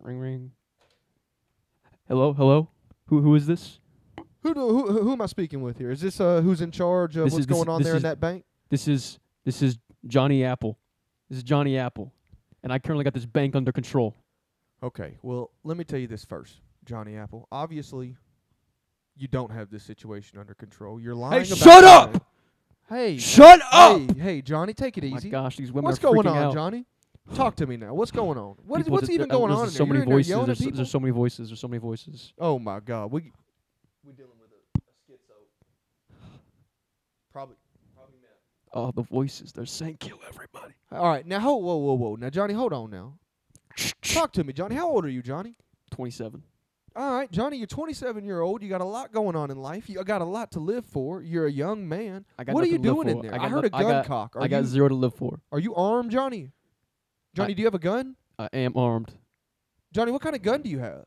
Ring ring. Hello. Who is this? Who am I speaking with here? Is this who's in charge of what's going on there in that bank? This is Johnny Apple. This is Johnny Apple, and I currently got this bank under control. Okay, well, let me tell you this first, Johnny Apple. Obviously, you don't have this situation under control. You're lying about shut up! it. Hey, Shut up! Hey, Johnny, take it Oh my easy. gosh, these women What's are freaking going on, out. Johnny? Talk to me now. What's going on? People What's even going on in There's there? so many You're in there voices. yelling at people? There's so many voices. There's so many voices. Oh my God, we dealing with a schizo. Probably not. Oh, the voices. They're saying kill everybody. All right, now whoa. Now, Johnny, hold on now. Talk to me, Johnny. How old are you, Johnny? 27. All right, Johnny, you're 27-year-old. You got a lot going on in life. You got a lot to live for. You're a young man. What are you doing in there? I heard a gun cock. I got 0 to live for. Are you armed, Johnny? Johnny, do you have a gun? I am armed. Johnny, what kind of gun do you have?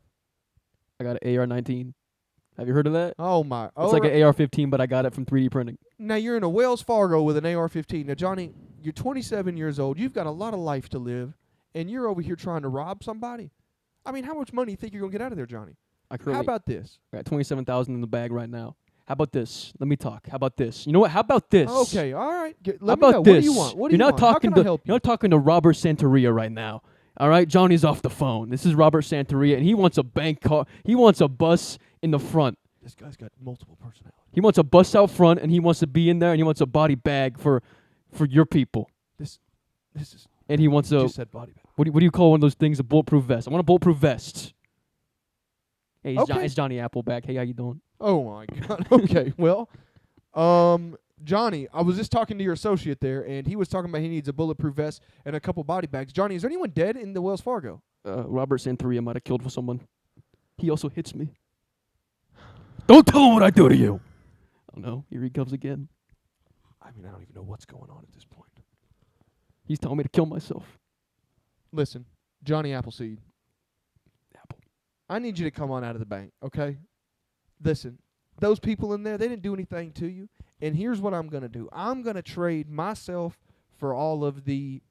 I got an AR-19. Have you heard of that? Oh, my. It's like an AR-15, but I got it from 3D printing. Now, you're in a Wells Fargo with an AR-15. Now, Johnny, you're 27 years old. You've got a lot of life to live, and you're over here trying to rob somebody? I mean, how much money do you think you're going to get out of there, Johnny? How about this? I got $27,000 in the bag right now. How about this? Let me talk. How about this? You know what? How about this? Okay, all right. How about this? What do you want? What do you want? How can I help you? You're not talking to Robert Santeria right now. All right? Johnny's off the phone. This is Robert Santeria, and he wants a bank car. He wants a bus in the front. This guy's got multiple personalities. He wants a bus out front, and he wants to be in there, and he wants a body bag for your people. This is... And he wants a... You just said body bag. What do you call one of those things? A bulletproof vest. I want a bulletproof vest. Hey, Okay. it's Johnny Apple back. Hey, how you doing? Oh, my God. Okay, well, Johnny, I was just talking to your associate there, and he was talking about he needs a bulletproof vest and a couple body bags. Johnny, is there anyone dead in the Wells Fargo? Robert Santeria might have killed for someone. He also hits me. Don't tell him what I do to you. Oh, no. Here he comes again. I mean, I don't even know what's going on at this point. He's telling me to kill myself. Listen, Johnny Appleseed, Apple. I need you to come on out of the bank, okay? Listen, those people in there, they didn't do anything to you. And here's what I'm going to do. I'm going to trade myself for all of the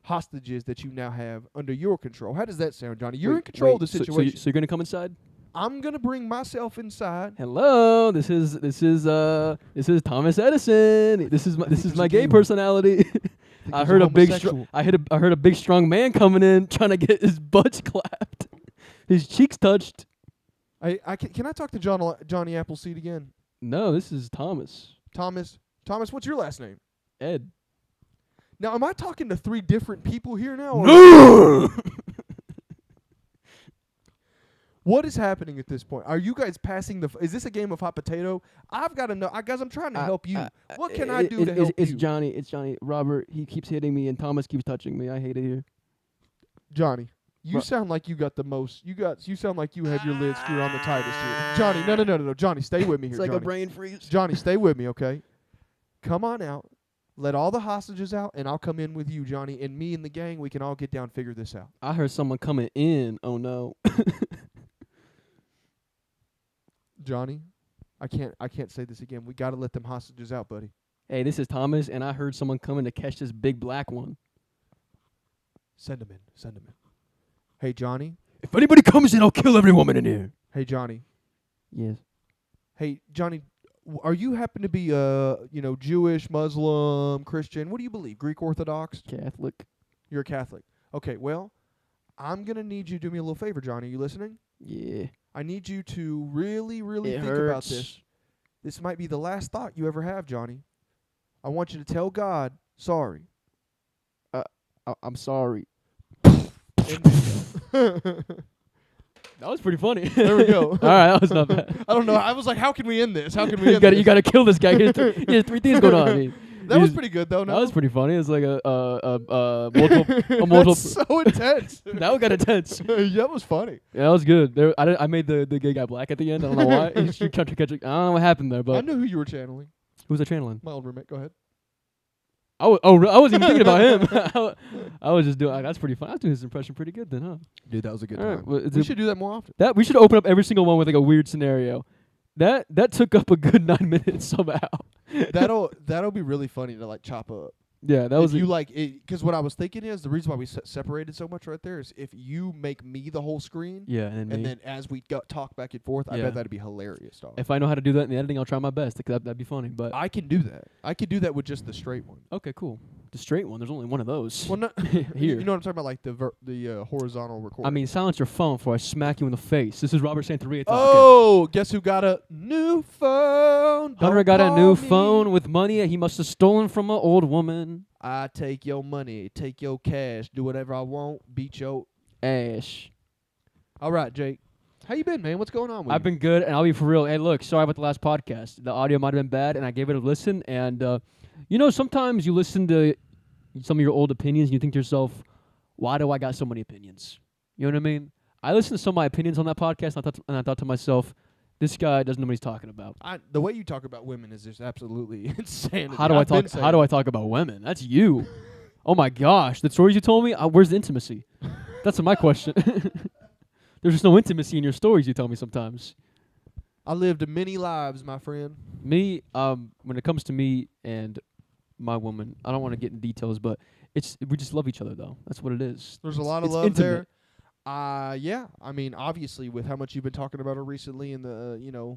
hostages that you now have under your control. How does that sound, Johnny? You're in control of the situation. So you're going to come inside? I'm going to bring myself inside. Hello, this is Thomas Edison. This is my gay personality. I heard a big strong man coming in trying to get his butt clapped. His cheeks touched. Can I talk to Johnny Appleseed again? No, this is Thomas. Thomas, what's your last name? Ed. Now, am I talking to 3 different people here now? Or No! What is happening at this point? Are you guys passing is this a game of hot potato? I've got to know. Guys, I'm trying to help you. What can I do to help you? It's Johnny. Robert, he keeps hitting me, and Thomas keeps touching me. I hate it here. Johnny, you sound like you got the most. You sound like you have your lid screwed on the tightest here. Johnny, no. Johnny, stay with me here. It's like Johnny. a brain freeze. Johnny, stay with me, okay? Come on out. Let all the hostages out, and I'll come in with you, Johnny. And me and the gang, we can all get down and figure this out. I heard someone coming in. Oh, no. Johnny, I can't say this again. We got to let them hostages out, buddy. Hey, this is Thomas, and I heard someone coming to catch this big black one. Send him in. Hey, Johnny. If anybody comes in, I'll kill every woman in here. Hey, Johnny. Yes. Hey, Johnny, are you happen to be Jewish, Muslim, Christian? What do you believe? Greek Orthodox? Catholic. You're a Catholic. Okay, well, I'm going to need you to do me a little favor, Johnny. Are you listening? Yeah. I need you to really, really think about this. This might be the last thought you ever have, Johnny. I want you to tell God, sorry. I'm sorry. That was pretty funny. There we go. All right, that was not bad. I don't know. I was like, how can we end this? How can we end this? this? You got to kill this guy. He has 3 things going on. That was pretty good, though. No? That was pretty funny. It's like a multiple. That's so intense. That one got intense. That was funny. Yeah, that was good. I made the gay guy black at the end. I don't know why. I don't know what happened there, but I knew who you were channeling. Who was I channeling? My old roommate. Go ahead. I wasn't even thinking about him. I was just doing. That's pretty fun. I was doing his impression pretty good then, huh? Dude, that was a good All time. right, well, we should do that more often. We should open up every single one with like a weird scenario. That took up a good 9 minutes somehow. That'll be really funny to like chop up. Yeah, that was you like it, because what I was thinking is the reason why we separated so much right there is if you make me the whole screen, yeah, and then as we talk back and forth, I Yeah. bet that'd be hilarious, dog. if I know how to do that in the editing, I'll try my best. That'd be funny. But I can do that. I could do that with just the straight one. okay, cool. The straight one. There's only one of those. Well, no, Here. you know what I'm talking about, like the horizontal recording. I mean, silence your phone before I smack you in the face. This is Robert Santeria talking. Oh, guess who got a new phone? Hunter Don't got a call new me. phone with money he must have stolen from an old woman. I take your money, take your cash, do whatever I want, beat your Ash. All right, Jake. How you been, man? What's going on with I've you? been good, and I'll be for real. Hey, look, sorry about the last podcast. The audio might have been bad, and I gave it a listen. And, sometimes you listen to some of your old opinions, and you think to yourself, why do I got so many opinions? You know what I mean? I listened to some of my opinions on that podcast, and I thought to myself, this guy doesn't know what he's talking about. The way you talk about women is just absolutely insanity. How do I talk about women? That's you. Oh, my gosh. The stories you told me, where's the intimacy? That's my question. There's just no intimacy in your stories you tell me sometimes. I lived many lives, my friend. Me, when it comes to me and my woman, I don't want to get in details, but we just love each other, though. That's what it is. There's a lot of love intimate. there. Yeah. I mean, obviously, with how much you've been talking about her recently and the,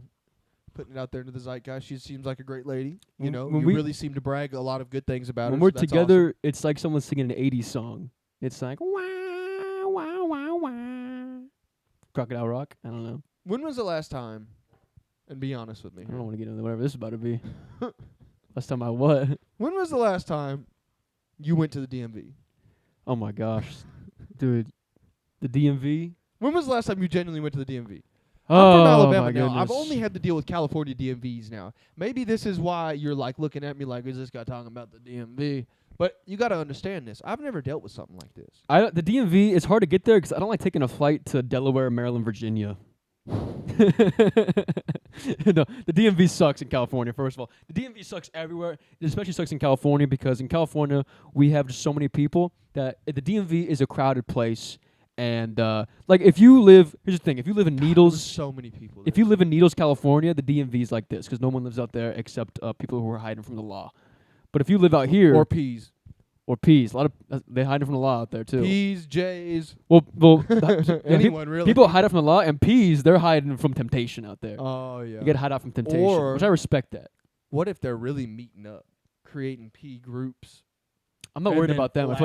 putting it out there into the zeitgeist, she seems like a great lady. You really seem to brag a lot of good things about her. When we're so that's together, awesome. it's like someone singing an 80s song. It's like, wow, wow, wow, wow. Crocodile Rock? I don't know. When was the last time, and be honest with me, I don't want to get into whatever this is about to be. Last time I what? when was the last time you went to the DMV? Oh, my gosh. Dude, the DMV? When was the last time you genuinely went to the DMV? Oh, I'm from Alabama my now. goodness. I've only had to deal with California DMVs now. Maybe this is why you're like looking at me like, is this guy talking about the DMV? But you got to understand this. I've never dealt with something like this. The DMV is hard to get there because I don't like taking a flight to Delaware, Maryland, Virginia. No, the DMV sucks in California, first of all. The DMV sucks everywhere. It especially sucks in California because in California, we have just so many people that the DMV is a crowded place. And, if you live, here's the thing, if you live in Needles. There's so many people. If you live in Needles, California, the DMV is like this because no one lives out there except people who are hiding from the law. But if you live out here. Or P's. Or P's. A lot of they hiding from the law out there too. P's, J's. Well, anyone really. People hide out from the law, and P's they're hiding from temptation out there. Oh yeah. You get to hide out from temptation, which I respect that. What if they're really meeting up, creating P groups? I'm not worried about them. I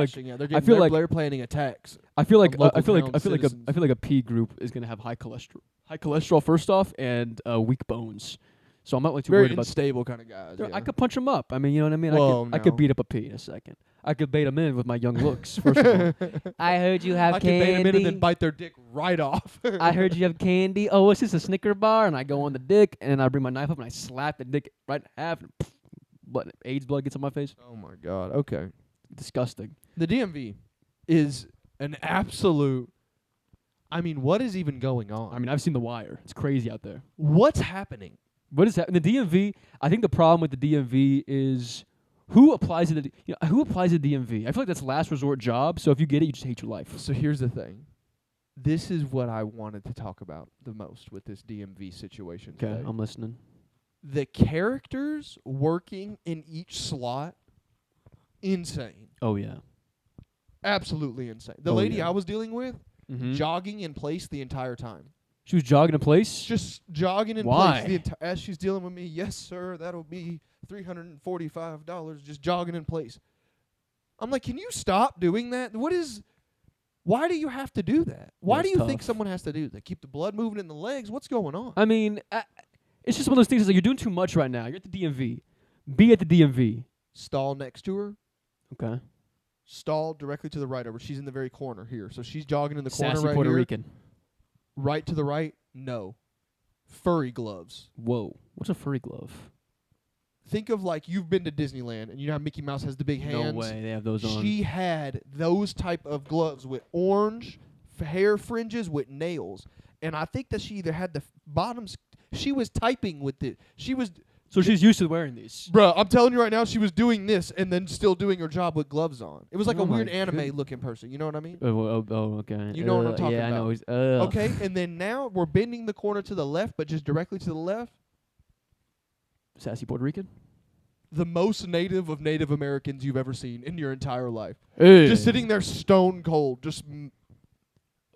feel like they're planning attacks. I feel like a P group is gonna have high cholesterol. High cholesterol first off, and weak bones. So I'm not like too worried about unstable kind of guys. Yeah. I could punch them up. I mean, you know what I mean? Well, I could beat up a P in a second. I could bait them in with my young looks, first of all. I heard you have candy. I could bait them in and then bite their dick right off. I heard you have candy. Oh, what's this, a Snicker bar? And I go on the dick, and I bring my knife up, and I slap the dick right in half, and AIDS blood gets on my face. Oh, my God. Okay. Disgusting. The DMV is an absolute... I mean, what is even going on? I mean, I've seen The Wire. It's crazy out there. What's happening? What is happening? The DMV, I think the problem with the DMV is who applies to the DMV? I feel like that's a last resort job, so if you get it, you just hate your life. So here's the thing. This is what I wanted to talk about the most with this DMV situation today. Okay, I'm listening. The characters working in each slot, insane. Oh, yeah. Absolutely insane. The lady I was dealing with, mm-hmm. jogging in place the entire time. She was jogging in place? Just jogging in place as she's dealing with me. Yes, sir, that'll be $345 just jogging in place. I'm like, can you stop doing that? Why do you have to do that? Why do you think someone has to do that? Keep the blood moving in the legs? What's going on? I mean, it's just one of those things. It's like you're doing too much right now. You're at the DMV. Be at the DMV. Stall next to her. Okay. Stall directly to the right over. She's in the very corner here. So she's jogging in the corner right Puerto here. Rican. Right to the right? No. Furry gloves. Whoa. What's a furry glove? Think of like you've been to Disneyland and you know how Mickey Mouse has the big hands? No way. They have those on. She had those type of gloves with orange hair fringes with nails. And I think that she either had the bottoms. She was typing with it. So she's used to wearing these. Bro, I'm telling you right now, she was doing this and then still doing her job with gloves on. It was like a weird anime-looking person. You know what I mean? Oh, okay. You know what I'm talking about. Yeah, I know. Okay, and then now we're bending the corner to the left, but just directly to the left. Sassy Puerto Rican? the most native of Native Americans you've ever seen in your entire life. Hey. Just sitting there stone cold, just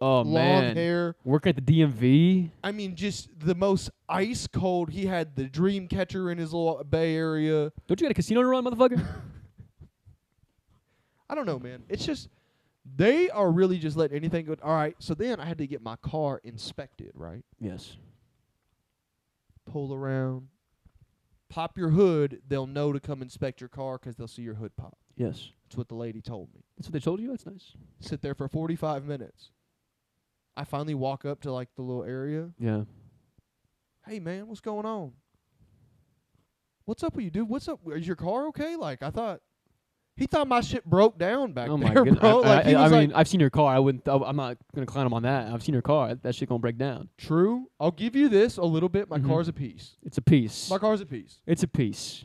long hair. Working at the DMV. I mean, just the most ice cold. He had the dream catcher in his little Bay Area. Don't you got a casino to run, motherfucker? I don't know, man. It's just, they are really just letting anything go. All right, so then I had to get my car inspected, right? Yes. Pull around. Pop your hood. They'll know to come inspect your car because they'll see your hood pop. Yes. That's what the lady told me. That's what they told you? That's nice. Sit there for 45 minutes. I finally walk up to, like, the little area. Yeah. Hey, man, what's going on? What's up with you, dude? What's up? Is your car okay? Like, he thought my shit broke down back Oh there, my goodness. bro. Like, I mean, I've seen your car. I'm not gonna clown him on that. I've seen your car. That shit gonna break down. True. I'll give you this a little bit. My car's a piece. It's a piece. My car's a piece. It's a piece.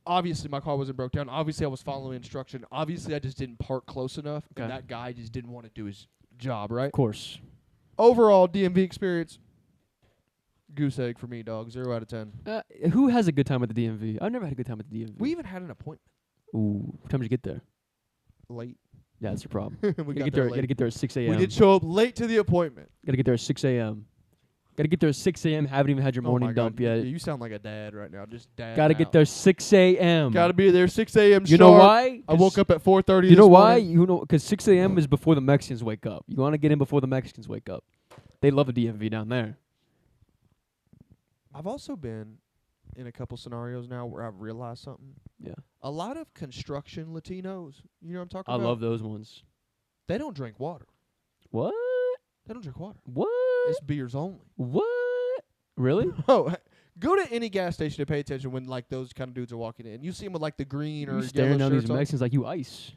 Obviously, my car wasn't broke down. Obviously, I was following instruction. Obviously, I just didn't park close enough. Okay. And that guy just didn't want to do his job, right? Of course. Overall, DMV experience, goose egg for me, dog. 0 out of 10. Who has a good time at the DMV? I've never had a good time at the DMV. We even had an appointment. Ooh. What time did you get there? Late. Yeah, that's your problem. We Gotta got get there there. late. Gotta get there at 6 a.m. We did show up late to the appointment. Gotta get there at 6 a.m. Gotta get there at 6 a.m. Haven't even had your morning dump yet. Yeah, you sound like a dad right now. Just dad. Gotta get there 6 a.m. Gotta be there 6 a.m. You know why? I woke up at 4:30. You know why? Morning. You know, because 6 a.m. is before the Mexicans wake up. You want to get in before the Mexicans wake up. They love the DMV down there. I've also been in a couple scenarios now where I've realized something. Yeah. A lot of construction Latinos, you know what I'm talking I about? love those ones. They don't drink water. What? They don't drink water. What? It's beers only. What? Really? Oh, go to any gas station to pay attention when, like, those kind of dudes are walking in. You see them with, like, the green or You yellow staring down these shirts on. Mexicans like you ice.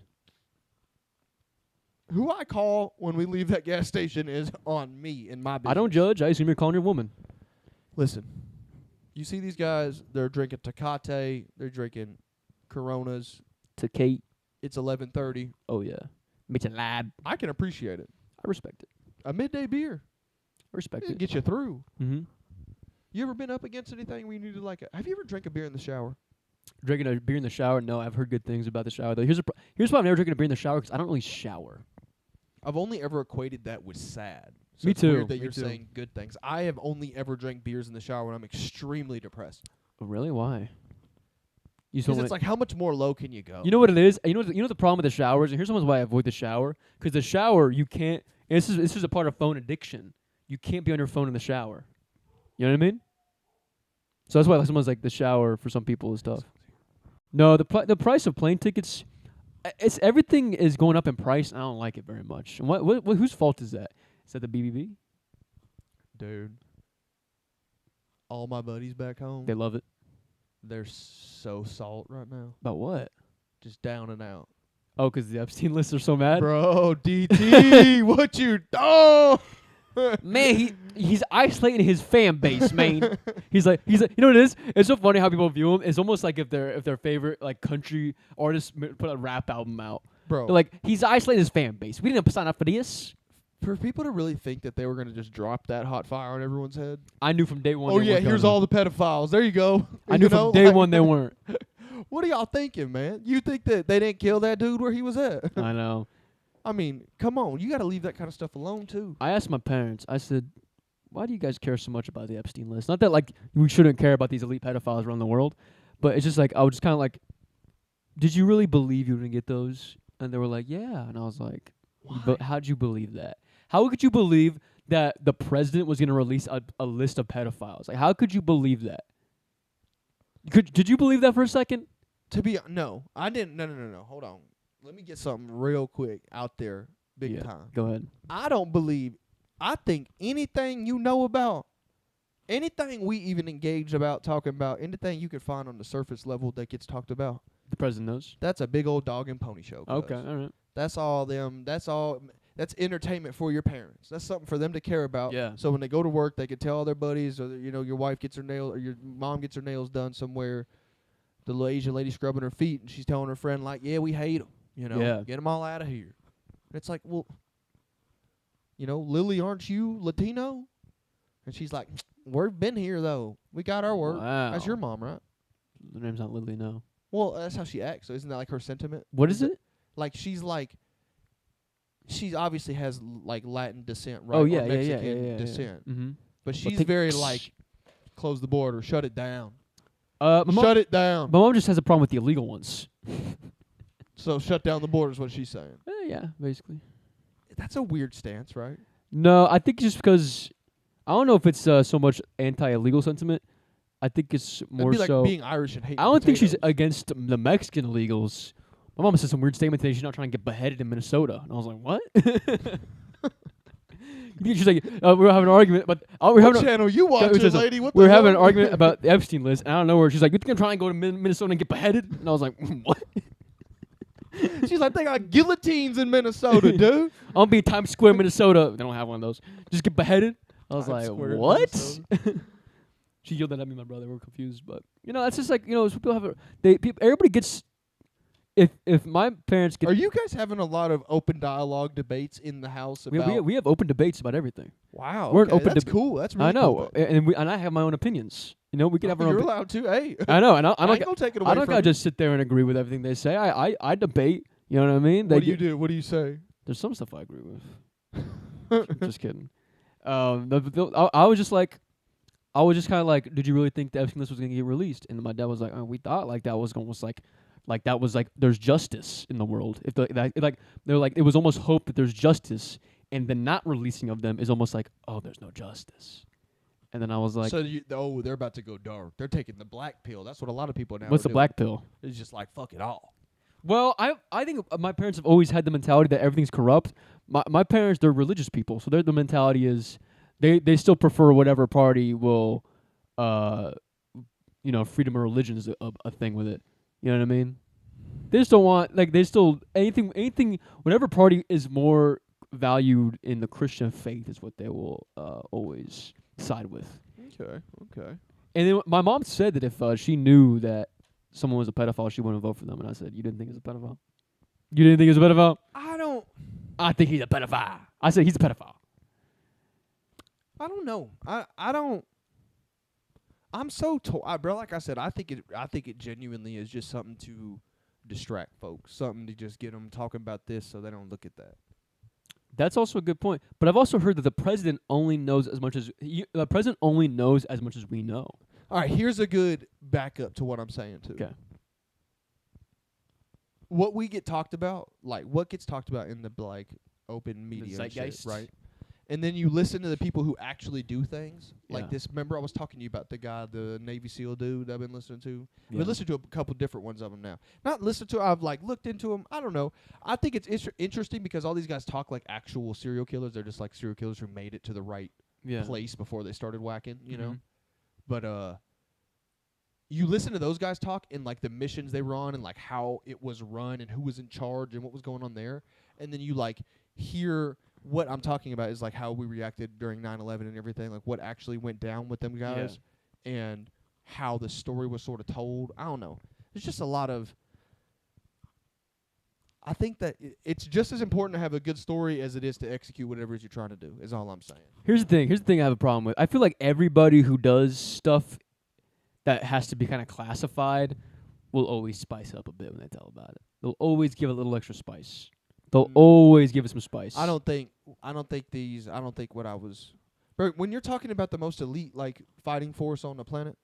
Who I call when we leave that gas station is on me in my business. I don't judge. I assume you're calling your woman. Listen, you see these guys, they're drinking Tecate, they're drinking Coronas. To Kate. It's 11:30. Oh, yeah. Makes you lad. I can appreciate it. I respect it. A midday beer. I respect It'll it. get you through. Mm-hmm. You ever been up against anything where you need to, like, have you ever drank a beer in the shower? Drinking a beer in the shower? No, I've heard good things about the shower, though. Here's why I've never drinking a beer in the shower, because I don't really shower. I've only ever equated that with sad. So Me it's too. Weird that Me you're too. saying good things. I have only ever drank beers in the shower when I'm extremely depressed. Oh, really? Why? You just Because don't it's like, how much more low can you go? You know what it is? You know the problem with the showers? And here's why I avoid the shower. Because the shower, you can't... And this is a part of phone addiction. You can't be on your phone in the shower. You know what I mean? So that's why someone's like, the shower for some people is tough. No, the price of plane tickets... It's everything is going up in price, and I don't like it very much. And what whose fault is that? Is that the BBB? Dude. All my buddies back home, They love it. they're so salt right now. About what? Just down and out. Oh, because the Epstein lists are so mad? Bro, DT, what you do? Man, he's isolating his fan base, man. He's like, you know what it is? It's so funny how people view him. It's almost like if their favorite like country artist put a rap album out. Bro, They're like, he's isolating his fan base. We didn't sign up for this. for people to really think that they were going to just drop that hot fire on everyone's head. I knew from day one. Oh, they yeah, weren't here's gonna. all the pedophiles. There you go. I knew from day one they weren't. What are y'all thinking, man? You think that they didn't kill that dude where he was at? I know. I mean, come on. You got to leave that kind of stuff alone, too. I asked my parents. I said, why do you guys care so much about the Epstein list? Not that like we shouldn't care about these elite pedophiles around the world, but it's just like I was just kind of like, did you really believe you were gonna get those? And they were like, yeah. And I was like, but how'd you believe that? How could you believe that the president was gonna release a list of pedophiles? Like, how could you believe that? Did you believe that for a second? No, I didn't. No. Hold on. Let me get something real quick out there, big time. Go ahead. I don't believe. I think anything you know about, anything we even engage about, talking about, anything you could find on the surface level that gets talked about, The president knows. that's a big old dog and pony show. Okay, all right. That's all them. That's all. That's entertainment for your parents. That's something for them to care about. Yeah. So when they go to work, they can tell all their buddies, or your wife gets her nails, or your mom gets her nails done somewhere. The little Asian lady scrubbing her feet, and she's telling her friend like, "Yeah, we hate them. Yeah. Get them all out of here." And it's like, well, Lily, aren't you Latino? And she's like, "We've been here though. We got our work." Wow. That's your mom, right? name's not Lily. No. Well, that's how she acts. So isn't that like her sentiment? What is it? Like she obviously has like Latin descent, right? Oh yeah, or Mexican descent. Mm-hmm. But she's very like close the border, shut it down. Shut it down. My mom just has a problem with the illegal ones. So shut down the border is what she's saying. Yeah, basically. That's a weird stance, right? No, I think just because I don't know if it's so much anti-illegal sentiment. I think it's more It'd be like so being Irish and hating I don't think she's potatoes. against the Mexican illegals. My mom said some weird statement today. She's not trying to get beheaded in Minnesota, and I was like, "What?" She's like, "We're having an argument, but what channel you watching, lady? What we're having an argument about the Epstein list, and I don't know where she's like, "You think I'm trying to go to Minnesota and get beheaded?" And I was like, "What?" She's like, "They got guillotines in Minnesota, dude." I'm gonna be in Times Square, Minnesota. They don't have one of those. Just get beheaded. I was Times like, Square, "What?" She yelled that at me, my brother. We're confused, but that's just like people have everybody gets. If my parents get, are you guys having a lot of open dialogue debates in the house about? We have open debates about everything. Wow, we're an open. That's cool. That's really I know, cool, and I have my own opinions. We can have our own. You're allowed to. Hey, I know, and I'm not gonna take it away. I don't gotta just sit there and agree with everything they say. I debate. You know what I mean? What do you do? What do you say? There's some stuff I agree with. Just kidding. I was just like. I was just kind of like, did you really think the Epstein list was going to get released? And my dad was like, oh, we thought like that was almost like that was like there's justice in the world. If they're like it was almost hope that there's justice, and the not releasing of them is almost like, oh, there's no justice. And then I was like, so they're about to go dark. They're taking the black pill. That's what a lot of people now. What's the black pill? It's just like fuck it all. Well, I think my parents have always had the mentality that everything's corrupt. My parents, they're religious people, so the mentality is. They still prefer whatever party will, freedom of religion is a thing with it. You know what I mean? They just don't want anything. Whatever party is more valued in the Christian faith is what they will always side with. Okay. And then my mom said that if she knew that someone was a pedophile, she wouldn't vote for them. And I said, "You didn't think he was a pedophile? You didn't think he was a pedophile? I think he's a pedophile. I said he's a pedophile." I don't know. I don't. I'm so bro. Like I said, I think it genuinely is just something to distract folks, something to just get them talking about this so they don't look at that. That's also a good point. But I've also heard that the president only knows as much as we know. All right, here's a good backup to what I'm saying too. Okay. What gets talked about in the open media, and shit, right? And then you listen to the people who actually do things. Like this. Remember I was talking to you about the Navy SEAL dude I've been listening to? Yeah. I've been listening to a couple different ones of them now. Not listened to, I've looked into them. I don't know. I think it's interesting because all these guys talk like actual serial killers. They're just like serial killers who made it to the right place before they started whacking, you know? But you listen to those guys talk and like the missions they were on and like how it was run and who was in charge and what was going on there. And then you hear what I'm talking about is like how we reacted during 9/11 and everything, like what actually went down with them guys and how the story was sort of told. I don't know. There's just a lot of. I think that it's just as important to have a good story as it is to execute whatever it is you're trying to do, is all I'm saying. Here's the thing I have a problem with. I feel like everybody who does stuff that has to be kind of classified will always spice up a bit when they tell about it. They'll always give a little extra spice. They'll always give it some spice. I don't think what I was. Bro, when you're talking about the most elite fighting force on the planet.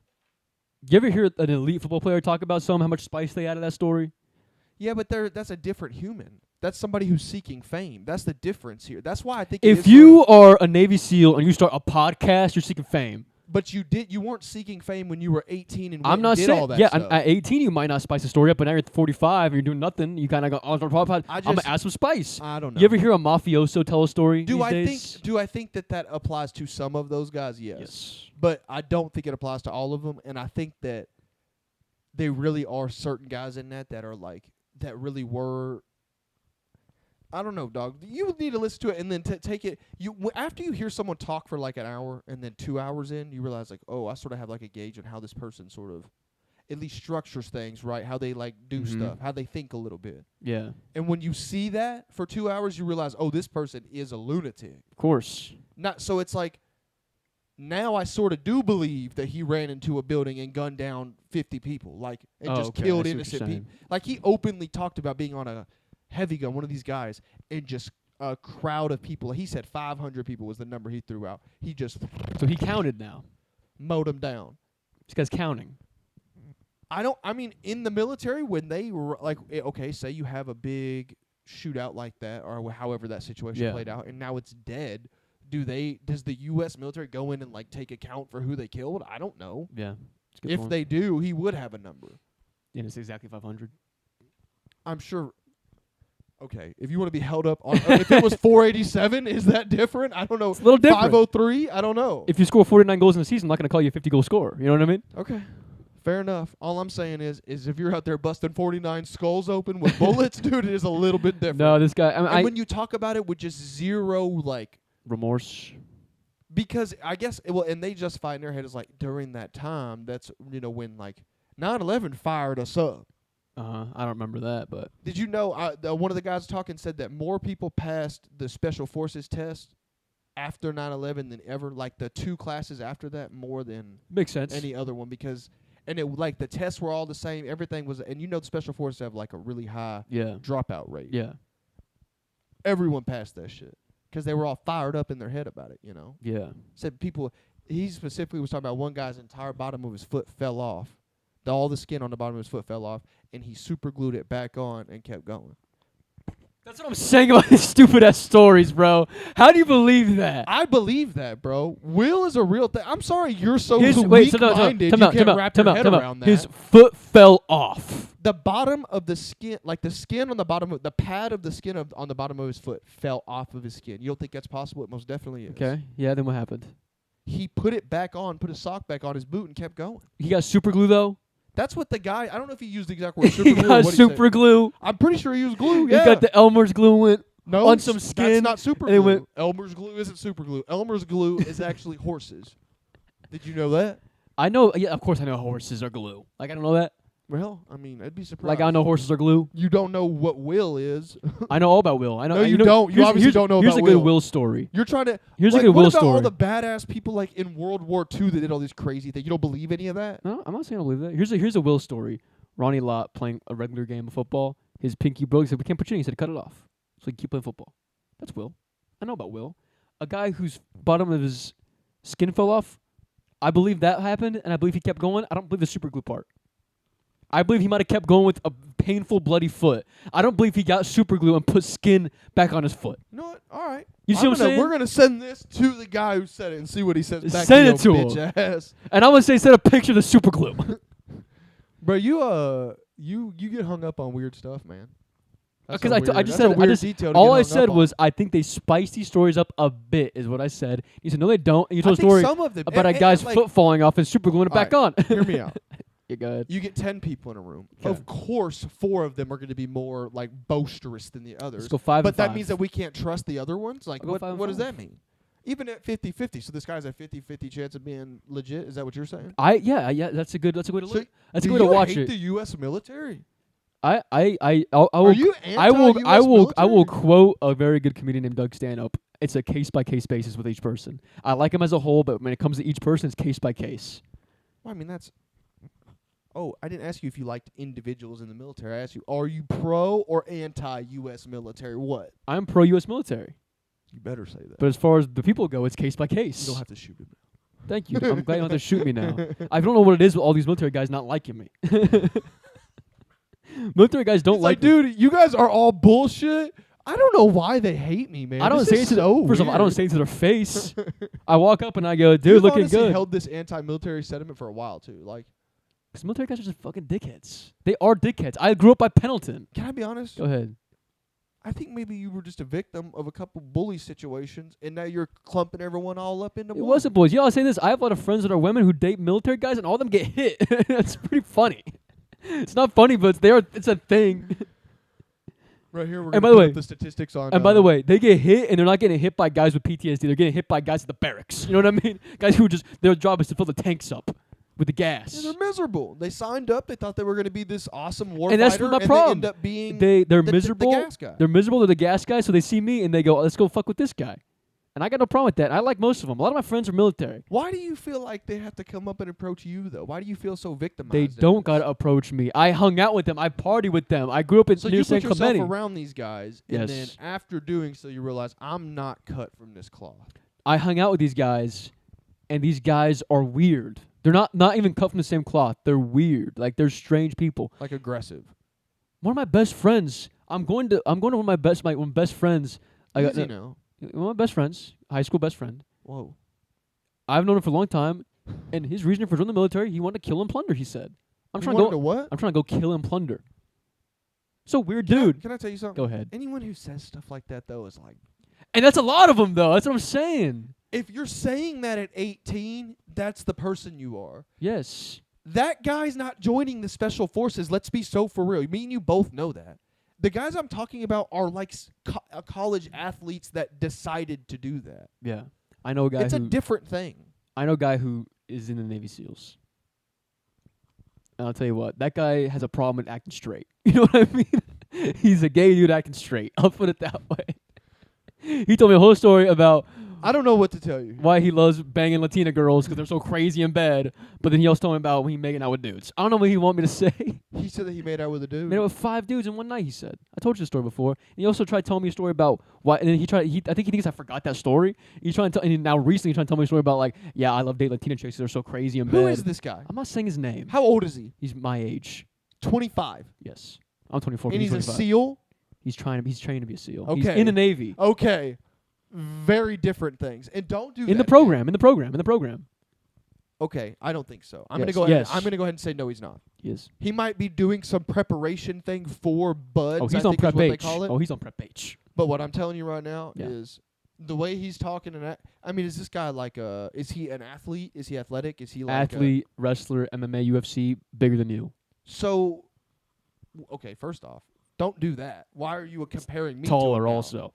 You ever hear an elite football player talk about how much spice they added to that story? Yeah, but that's a different human. That's somebody who's seeking fame. That's the difference here. That's why I think if you are a Navy SEAL and you start a podcast, you're seeking fame. But you weren't seeking fame when you were 18 and I'm not did saying, all that yeah, stuff. At 18 you might not spice the story up, but now you're at 45 and you're doing nothing. You kind of go, I'm going to add some spice. I don't know. You ever hear a mafioso tell a story Do I days? think that applies to some of those guys? Yes. But I don't think it applies to all of them, and I think that they really are certain guys in that are that really were. I don't know, dog. You need to listen to it and then take it. After you hear someone talk for an hour and then 2 hours in, you realize oh, I sort of have a gauge on how this person sort of at least structures things, right? How they do stuff, how they think a little bit. Yeah. And when you see that for 2 hours, you realize, oh, this person is a lunatic. Of course. So it's Now I sort of do believe that he ran into a building and gunned down 50 people, and just killed innocent people. Like, he openly talked about being on a heavy gun, one of these guys, and just a crowd of people. He said 500 people was the number he threw out. He just So he counted now. Mowed them down. This guy's counting. I mean, in the military, when they were okay, say you have a big shootout like that, or however that situation played out, and now it's dead. Does the U.S. military go in and take account for who they killed? I don't know. Yeah. If they do, he would have a number. And it's exactly 500. I'm sure. Okay, if you want to be held up on, if it was 487, is that different? I don't know. It's a little different. 503, I don't know. If you score 49 goals in the season, I'm not going to call you a 50-goal scorer. You know what I mean? Okay. Fair enough. All I'm saying is if you're out there busting 49 skulls open with bullets, dude, it is a little bit different. No, this guy. And when you talk about it with just zero remorse, because I guess and they justify in their head is during that time, that's when 9/11 fired us up. I don't remember that, but did you know one of the guys talking said that more people passed the special forces test after 9/11 than ever, the 2 classes after that, more than makes sense any other one, because the tests were all the same, everything was, and the special forces have a really high dropout rate. Yeah, everyone passed that shit because they were all fired up in their head about it. Yeah, said people. He specifically was talking about one guy's entire bottom of his foot fell off. All the skin on the bottom of his foot fell off, and he super glued it back on and kept going. That's what I'm saying about these stupid-ass stories, bro. How do you believe that? I believe that, bro. Will is a real thing. I'm sorry you're so weak-minded you can't wrap your head around that. His foot fell off. The bottom of the skin, the skin on the bottom of the pad of the skin on the bottom of his foot fell off of his skin. You don't think that's possible? It most definitely is. Okay. Yeah, then what happened? He put it back on, put his sock back on his boot, and kept going. He got super glue, though? That's what the guy, I don't know if he used the exact word super glue. He got super glue. I'm pretty sure he used glue, yeah. He got the Elmer's glue went on some skin. That's not super glue. Elmer's glue isn't super glue. Elmer's glue is actually horses. Did you know that? I know, yeah, of course I know horses are glue. I don't know that. Well, I mean, I'd be surprised. I know horses are glue. You don't know what Will is. I know all about Will. I know. No, you don't. You obviously don't know about Will. Here's a good Will story. You're trying to. Here's a good Will story. What about all the badass people in World War II that did all these crazy things? You don't believe any of that? No, I'm not saying I believe that. Here's a Will story. Ronnie Lott playing a regular game of football. His pinky broke. He said, "We can't put you in." He said, "Cut it off." So he keep playing football. That's Will. I know about Will. A guy whose bottom of his skin fell off. I believe that happened, and I believe he kept going. I don't believe the super glue part. I believe he might have kept going with a painful, bloody foot. I don't believe he got super glue and put skin back on his foot. You know what? All right. You see what I'm saying? We're going to send this to the guy who said it and see what he says back send to it your to bitch him. ass. And I'm going to say send a picture of the super glue. Bro, you get hung up on weird stuff, man. Because I just said, all I said was, I think they spice these stories up a bit, is what I said. You said, no, they don't. And you told a story about a guy's foot falling off and super gluing it back on. Hear me out. You're good. You get 10 people in a room. Okay. Of course, 4 of them are going to be more boisterous than the others. Let's go 5 but and that 5. means that we can't trust the other ones? What does that 5. mean? Even at 50-50. So this guy's a 50-50 chance of being legit? Is that what you're saying? Yeah, that's a good way to look. That's a good way to watch it. Do you hate the U.S. military? I Are you anti-US I will quote a very good comedian named Doug Stanhope. It's a case-by-case basis with each person. I like him as a whole, but when it comes to each person, it's case-by-case. Well, I mean, that's... Oh, I didn't ask you if you liked individuals in the military. I asked you, are you pro or anti-U.S. military? What? I'm pro-U.S. military. You better say that. But as far as the people go, it's case-by-case. You don't have to shoot him now. Thank you. I'm glad you don't have to shoot me now. I don't know what it is with all these military guys not liking me. Military guys don't like dude, you guys are all bullshit. I don't know why they hate me, man. I don't say it to first of all, I don't say it to their face. I walk up and I go, dude, looking good. You've held this anti-military sentiment for a while too, because military guys are just fucking dickheads. They are dickheads. I grew up by Pendleton. Can I be honest? Go ahead. I think maybe you were just a victim of a couple bully situations, and now you're clumping everyone all up into one. It wasn't boys. I'll say this. I have a lot of friends that are women who date military guys, and all of them get hit. That's pretty funny. It's not funny, but it's a thing. Right here, we're going to put the statistics on. And by the way, they get hit, and they're not getting hit by guys with PTSD. They're getting hit by guys at the barracks. You know what I mean? Guys who their job is to fill the tanks up with the gas. Yeah, they're miserable. They signed up. They thought they were going to be this awesome war and fighter. That's my problem. They end up being they're miserable. The gas guy. They're miserable. They're the gas guy, so they see me, and they go, let's go fuck with this guy. And I got no problem with that. I like most of them. A lot of my friends are military. Why do you feel like they have to come up and approach you, though? Why do you feel so victimized? They don't got to approach me. I hung out with them. I party with them. I grew up in so near you San put yourself Clemente. around these guys, and then Yes. after doing so, you realize, I'm not cut from this cloth. I hung out with these guys, and these guys are weird. They're not even cut from the same cloth. They're weird. Like, they're strange people. Like aggressive. One of my best friends. I'm going to one of my best friends. Easy now. One of my best friends, high school best friend. Whoa. I've known him for a long time, and his reason for joining the military, he wanted to kill and plunder. He said, "I'm You trying to wanted go. to what? I'm trying to go kill and plunder." So weird, Can I- dude. Can I tell you something? Go ahead. Anyone who says stuff like that, though, is like, And that's a lot of them, though. That's what I'm saying. if you're saying that at 18, that's the person you are. Yes. That guy's not joining the special forces. Let's be so for real. Me and you both know that. The guys I'm talking about are like college athletes that decided to do that. Yeah. I know a guy It's a different thing. I know a guy who is in the Navy SEALs. And I'll tell you what, that guy has a problem with acting straight. You know what I mean? He's a gay dude acting straight. I'll put it that way. He told me a whole story about I don't know what to tell you. why he loves banging Latina girls because they're so crazy in bed. But then he also told me about when he making out with dudes. I don't know what he want me to say. He said that he made out with a dude. Made out with 5 dudes in one night, he said. I told you the story before. And he also tried telling me a story about why, and then I think he thinks I forgot that story. He's trying to tell, and now recently he's trying to tell me a story about like, yeah, I love dating Latina chicks. They're so crazy in bed. Who is this guy? I'm not saying his name. How old is he? He's my age. 25. Yes. I'm 24. And he's a 25. SEAL? He's training to be a SEAL. Okay. He's in the Navy. Okay. Very different things. And don't do that. In the program. Okay, I don't think so. I'm Yes, gonna go ahead. yes. I'm gonna go ahead and say no, he's not. Yes. He might be doing some preparation thing for buds. Oh, he's I on think is prep what they H. call it. Oh, he's on prep H. But what I'm telling you right now Yeah. is the way he's talking and I mean, is this guy like is he an athlete? Is he athletic? Is he like Athlete, wrestler, MMA, UFC, bigger than you. so okay, first off, don't do that. Why are you comparing me Taller to him now? also.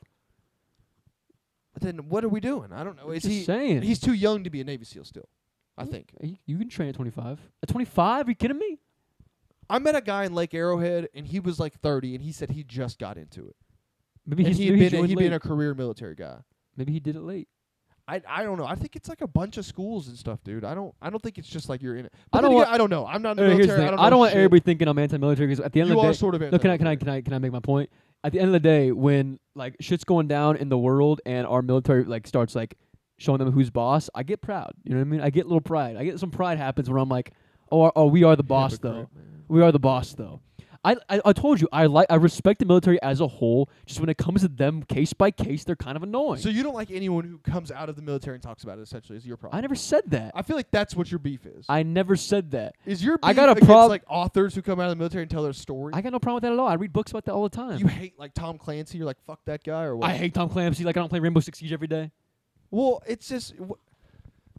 But then what are we doing? I don't know. Is Just he saying. He's too young to be a Navy SEAL still. I think. You can train at 25. At 25? Are you kidding me? I met a guy in Lake Arrowhead and he was like 30 and he said he just got into it. Maybe And he's he'd joined been late. a career military guy. Maybe he did it late. I don't know. I think it's like a bunch of schools and stuff, dude. I don't think it's just like you're in it. I But don't then want- again, I don't know. I'm not in the Here's the military. thing. I don't I know don't want shit. everybody thinking I'm anti-military because at the end You of the are day, sort of no, can I anti-military. make my point? At the end of the day, when like shit's going down in the world and our military like starts like showing them who's boss, I get proud. You know what I mean? I get a little pride. I get some pride happens where I'm like, oh, we are the boss though. Hypocrite, man. We are the boss though. I told you I respect the military as a whole. Just when it comes to them case by case, they're kind of annoying. So you don't like anyone who comes out of the military and talks about it, essentially, is your problem. I never said that. I feel like that's what your beef is. I never said that. Is your beef I got a against prob- like authors who come out of the military and tell their story? I got no problem with that at all. I read books about that all the time. You hate like Tom Clancy? You're like, fuck that guy or what? I hate Tom Clancy. Like I don't play Rainbow Six Siege every day. Well, it's just...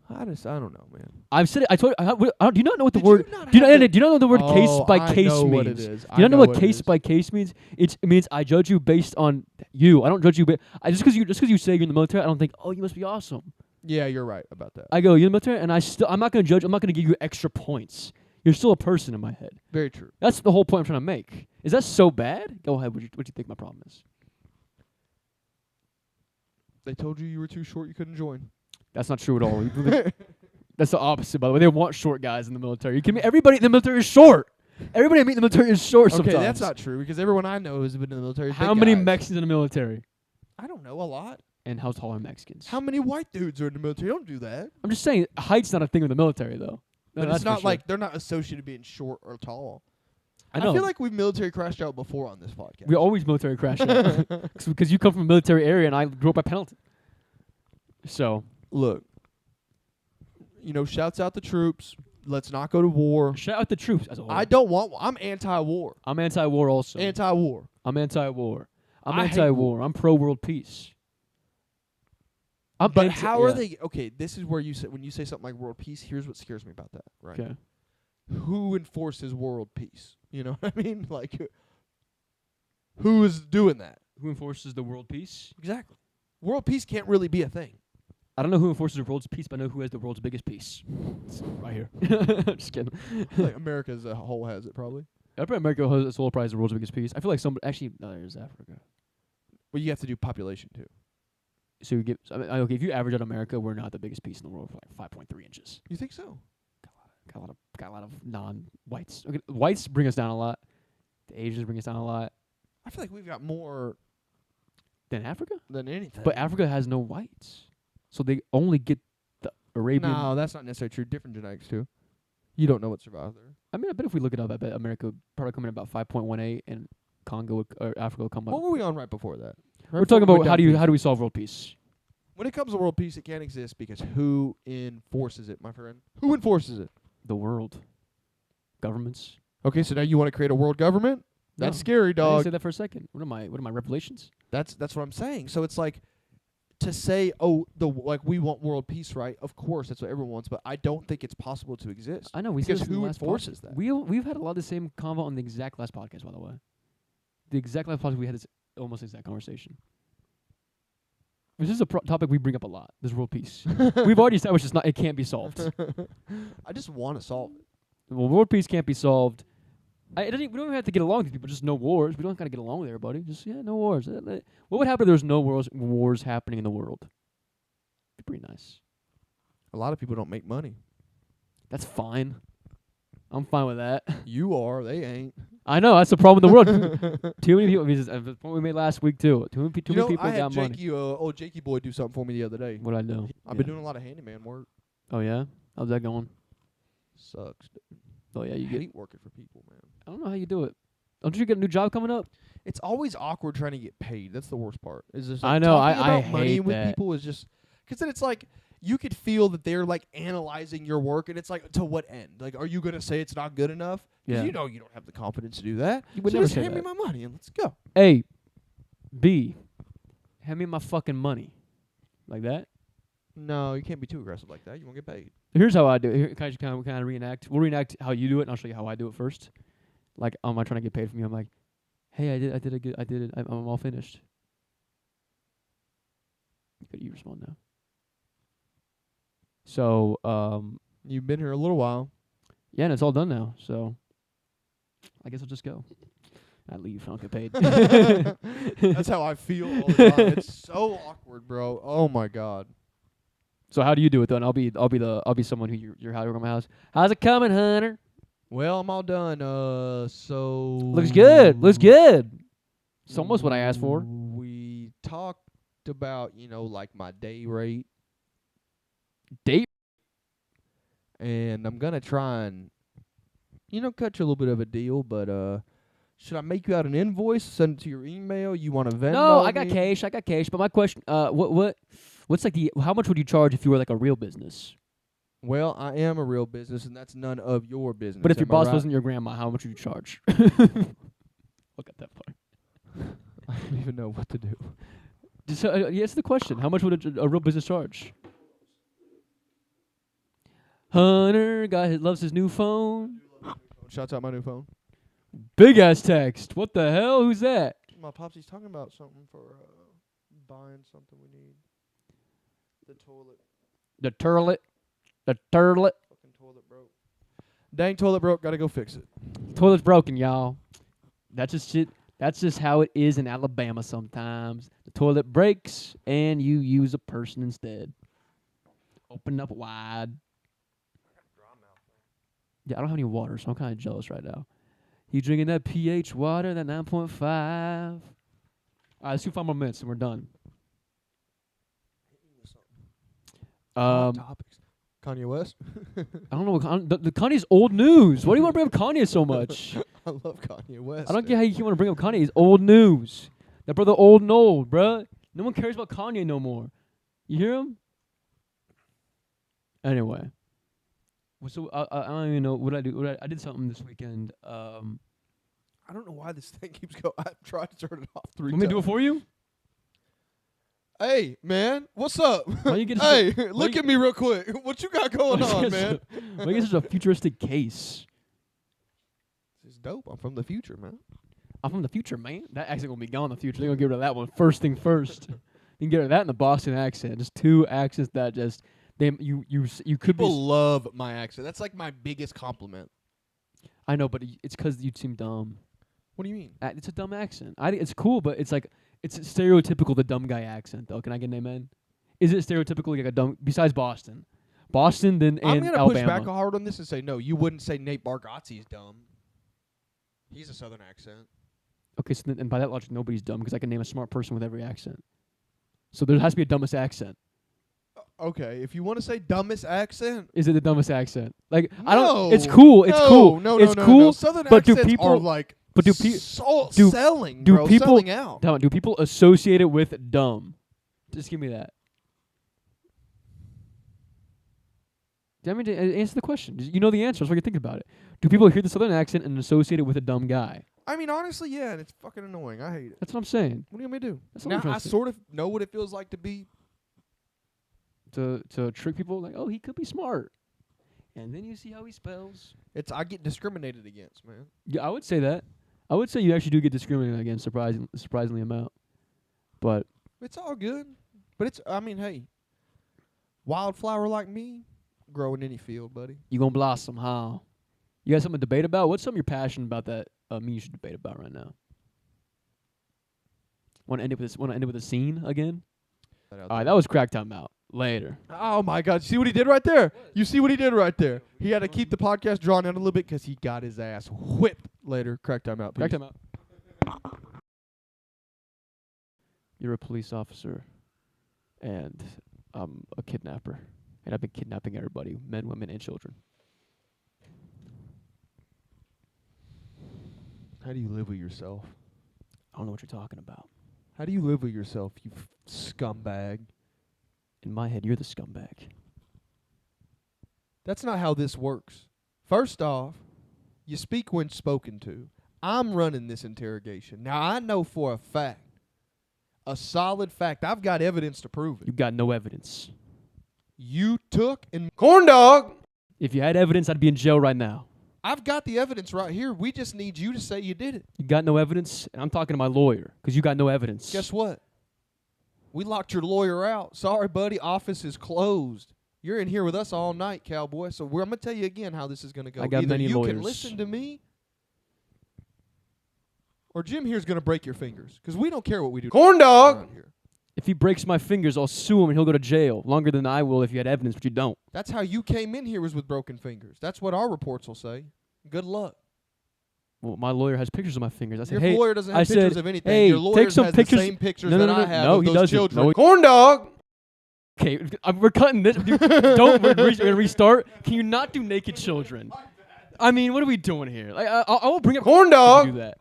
I don't know, man. I've said it. I told you. Do you not know what the Did word? you not Do you have not the- do you not know the word case by I case know means? what it is. Do you not know what what it case is. by case means? It means I judge you based on you. I don't judge you. Just because you say you're in the military, I don't think, oh, you must be awesome. Yeah, you're right about that. I go, you're in the military, and I'm not going to judge. I'm not going to give you extra points. You're still a person in my head. Very true. That's the whole point I'm trying to make. Is that so bad? Go ahead. What do you think my problem is? They told you were too short, you couldn't join. That's not true at all. That's the opposite, by the way. They want short guys in the military. You kidding me? Everybody in the military is short. Everybody I meet in the military is short Okay, sometimes. that's not true because everyone I know who's been in the military is How big many guys. Mexicans in the military? I don't know, a lot. And how tall are Mexicans? How many white dudes are in the military? Don't do that. I'm just saying, height's not a thing in the military, though. No, But that's it's for not sure. like they're not associated being short or tall. I know. feel like we've military crashed out before on this podcast. We always military crash out. Because you come from a military area and I grew up at Pendleton. So, Look, shouts out the troops. Let's not go to war. shout out the troops as a whole. I'm anti-war. I'm anti-war also. Anti-war. I'm anti-war. I'm I hate anti-war. I'm pro-world peace. But how are they? Okay, this is where you say when you say something like world peace. Here's what scares me about that. Right? Okay. Who enforces world peace? You know what I mean? Like, who is doing that? Who enforces the world peace? Exactly. World peace can't really be a thing. I don't know who enforces the world's peace, but I know who has the world's biggest peace. It's right here. Just kidding. Like America as a whole has it probably. I bet America has its whole prize the world's biggest peace. I feel like somebody actually no, there's Africa. Well, you have to do population too. So you get okay. If you average out America, we're not the biggest piece in the world for like 5.3 inches. You think so? Got a lot of non-whites. Okay, whites bring us down a lot. The Asians bring us down a lot. I feel like we've got more than Africa. than anything. But Africa has no whites, so they only get the Arabian. No, that's not necessarily true. Different genetics too. You don't know what survived there. I mean, I bet if we look it up, I bet America would probably come in about 5.18, and Congo or Africa will come up. What were we on right before that? We're talking about how do we solve world peace? When it comes to world peace, it can't exist because who enforces it, my friend? Who enforces it? The world, governments. Okay, so now you want to create a world government? That's scary, I dog. didn't say that for a second. What are my revelations? That's what I'm saying. So it's like to say, we want world peace, right? Of course, that's what everyone wants, but I don't think it's possible to exist. I know we because said this in who the last enforces podcast. that? We've had a lot of the same convo on the exact last podcast, by the way. The exact last podcast we had this almost exact conversation. This is a topic we bring up a lot. This world peace. We've already established it can't be solved. I just want to solve it. Well, world peace can't be solved. We don't even have to get along with people. Just no wars. We don't gotta get along with everybody. Just no wars. What would happen if there's no wars happening in the world? Be pretty nice. A lot of people don't make money. That's fine. I'm fine with that. You are. They ain't. I know. That's the problem with the world. Too many people. The point we made last week too. Too many people I had got money. Jakey boy do something for me the other day. What I do? I've been doing a lot of handyman work. Oh yeah. How's that going? Sucks, dude. Oh yeah. You hate working for people, man. I don't know how you do it. Don't you get a new job coming up? It's always awkward trying to get paid. That's the worst part. Is just I know. Talking I about money hate with that. people is just because then it's like you could feel that they're like analyzing your work, and it's like to what end? Like, are you gonna say it's not good enough? Yeah. You know you don't have the confidence to do that. You would so never just say hand me that. my money and let's go. A, B, hand me my fucking money, like that. No, you can't be too aggressive like that. You won't get paid. Here's how I do it. Here, can I just kind of reenact? We'll reenact how you do it, and I'll show you how I do it first. Like, am I trying to get paid from you? I'm like, hey, I did it. I'm all finished. You respond now. So, You've been here a little while. yeah, and it's all done now. So, I guess I'll just go. I leave. I don't get paid. That's how I feel all the time. It's so awkward, bro. Oh my god. So how do you do it then? I'll be someone who you're hiring at my house. How's it coming, Hunter? Well, I'm all done. So Looks good. It's almost what I asked for. We talked about, like my day rate. Date? And I'm gonna try and, cut you a little bit of a deal, but should I make you out an invoice, send it to your email? You want to Venmo? No, I got cash. But my question, what's like how much would you charge if you were like a real business? Well, I am a real business, and that's none of your business. But if your boss wasn't your grandma, how much would you charge? Look at that part. I don't even know what to do. Just answer the question. How much would a real business charge? Hunter loves his new phone. Shouts out my new phone. Big ass text. What the hell? Who's that? My popsy's talking about something for buying something we need. The toilet. The turlet. Fucking toilet broke. Dang, toilet broke. Gotta go fix it. Toilet's broken, y'all. That's just shit. That's just how it is in Alabama sometimes. The toilet breaks and you use a person instead. Open up wide. Yeah, I don't have any water, so I'm kind of jealous right now. He drinking that pH water, that 9.5. All right, let's do 5 more minutes and we're done. Topics. Kanye West. I don't know. The Kanye's old news. Why do you want to bring up Kanye so much? I love Kanye West. I don't get how you want to bring up Kanye. He's old news. That brother old and old, bruh. No one cares about Kanye no more. You hear him? Anyway. So I don't even know what I do. I did something this weekend. I don't know why this thing keeps going. I've tried to turn it off 3 times. Want me to do it for you? Hey, man. What's up? Why you get hey, look at me real quick. What you got going on, man? Why you get such a futuristic case? This is dope. I'm from the future, man. I'm from the future, man. That accent gonna be gone in the future. They're gonna get rid of that one first thing first. You can get rid of that in the Boston accent. Just 2 accents that just you could People be. love my accent. That's like my biggest compliment. I know, but it's because you seem dumb. What do you mean? It's a dumb accent. It's cool, but it's like It's stereotypical the dumb guy accent though. Can I get an amen? Is it stereotypically like a dumb besides Boston? Boston then I'm and gonna Alabama. push back hard on this and say no. You wouldn't say Nate Bargatze is dumb. He's a Southern accent. Okay, so then, and by that logic, nobody's dumb because I can name a smart person with every accent. So there has to be a dumbest accent. Okay, if you want to say dumbest accent, Is it the dumbest accent? Like no, I don't. It's cool. It's cool. No, it's no, cool. no. Southern but do accents people are like but do selling, do bro, people selling out. do people associate it with dumb? Just give me that. I mean, answer the question. You know the answer. That's why you think about it. Do people hear the Southern accent and associate it with a dumb guy? I mean, honestly, yeah, and it's fucking annoying. I hate it. That's what I'm saying. What do you want me to do? That's what Now I'm trying I to say. sort of know what it feels like to be. To trick people like, oh, he could be smart, and then you see how he spells. I get discriminated against, man. Yeah, I would say that. I would say you actually do get discriminated against surprisingly amount. But It's all good. But it's, I mean, hey, wildflower like me, grow in any field, buddy. you gonna blossom, huh? You got something to debate about? What's something you're passionate about that me you should debate about right now? Want to end it with a scene again? All right, that was crack timeout. Later. Oh my God! See what he did right there? You see what he did right there? He had to keep the podcast drawn out a little bit because he got his ass whipped later. Crack timeout. Crack timeout. You're a police officer, and I'm a kidnapper, and I've been kidnapping everybody, men, women, and children. How do you live with yourself? I don't know what you're talking about. How do you live with yourself, you scumbag? In my head, you're the scumbag. That's not how this works. First off, you speak when spoken to. I'm running this interrogation. Now, I know for a fact, a solid fact, I've got evidence to prove it. You got no evidence. You took and corn dog. If you had evidence, I'd be in jail right now. I've got the evidence right here. We just need you to say you did it. You got no evidence, and I'm talking to my lawyer because you got no evidence. Guess what? We locked your lawyer out. Sorry, buddy. Office is closed. You're in here with us all night, cowboy. So I'm going to tell you again how this is going to go. I got Either many you lawyers. can listen to me, or Jim here's going to break your fingers. Because we don't care what we do. Corn dog! Here. If he breaks my fingers, I'll sue him, and he'll go to jail longer than I will if you had evidence, but you don't. That's how you came in here, was with broken fingers. That's what our reports will say. Good luck. Well, my lawyer has pictures of my fingers. I said, Your hey, lawyer doesn't have pictures of anything. hey, Your lawyer take some has pictures. the same pictures No, that no, I no, have no, of he those doesn't. children. No, Corn dog! Okay, we're cutting this. Dude, don't we're gonna restart. Can you not do naked children? I mean, what are we doing here? Like, I will bring up Corn dog! Do that.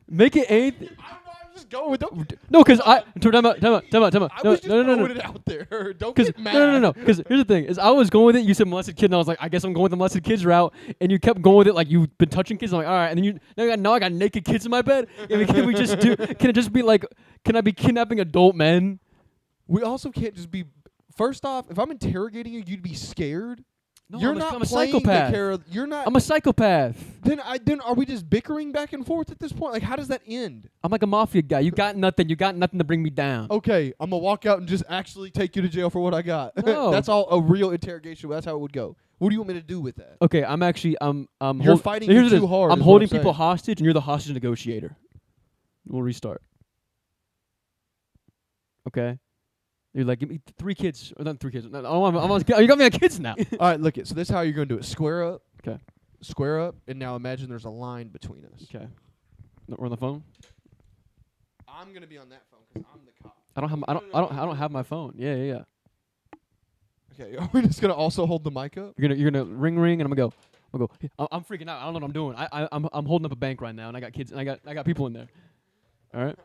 Make it anything. I'm just going with it. No, because time out. I was just No. throwing it out there. Don't get mad. No. Because here's the thing: is I was going with it. You said molested kid, and I was like, I guess I'm going with the molested kids route. And you kept going with it, like you've been touching kids. I'm like, all right. And then now I got naked kids in my bed. I mean, can we just do? Can it just be like? Can I be kidnapping adult men? We also can't just be. First off, if I'm interrogating you, you'd be scared. No, You're I'm not a playing psychopath. the character. You're not. I'm a psychopath. Then are we just bickering back and forth at this point? Like, how does that end? I'm like a mafia guy. You got nothing. You got nothing to bring me down. Okay, I'm gonna walk out and just actually take you to jail for what I got. No. That's all a real interrogation. That's how it would go. What do you want me to do with that? Okay, I'm You're fighting here's me it too is. hard. I'm is what holding saying. people hostage, and you're the hostage negotiator. We'll restart. Okay. You're like, give me 3 kids. Or not 3 kids. No, you got me on kids now. All right, look it. So this is how you're gonna do it. Square up. Okay. Square up, and now imagine there's a line between us. Okay. No, we're on the phone. I'm gonna be on that phone because I'm the cop. I don't have my phone. Yeah. Okay, are we just gonna also hold the mic up? You're gonna ring, and I'm gonna go. I'm freaking out. I don't know what I'm doing. I'm holding up a bank right now, and I got kids, and I got people in there. All right.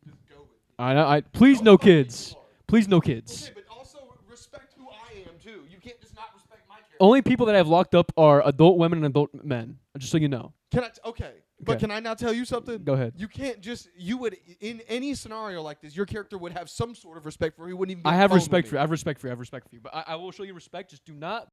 Just go with it. All right. Please no kids. Please no kids. Okay, but also respect who I am too. You can't just not respect my character. Only people that I've locked up are adult women and adult men. Just so you know. Can I? Okay, but Okay. can I now tell you something? Go ahead. You can't just. You would in any scenario like this, your character would have some sort of respect for. He wouldn't even. Be I on have the phone respect with for you. me. I have respect for you. But I will show you respect. Just do not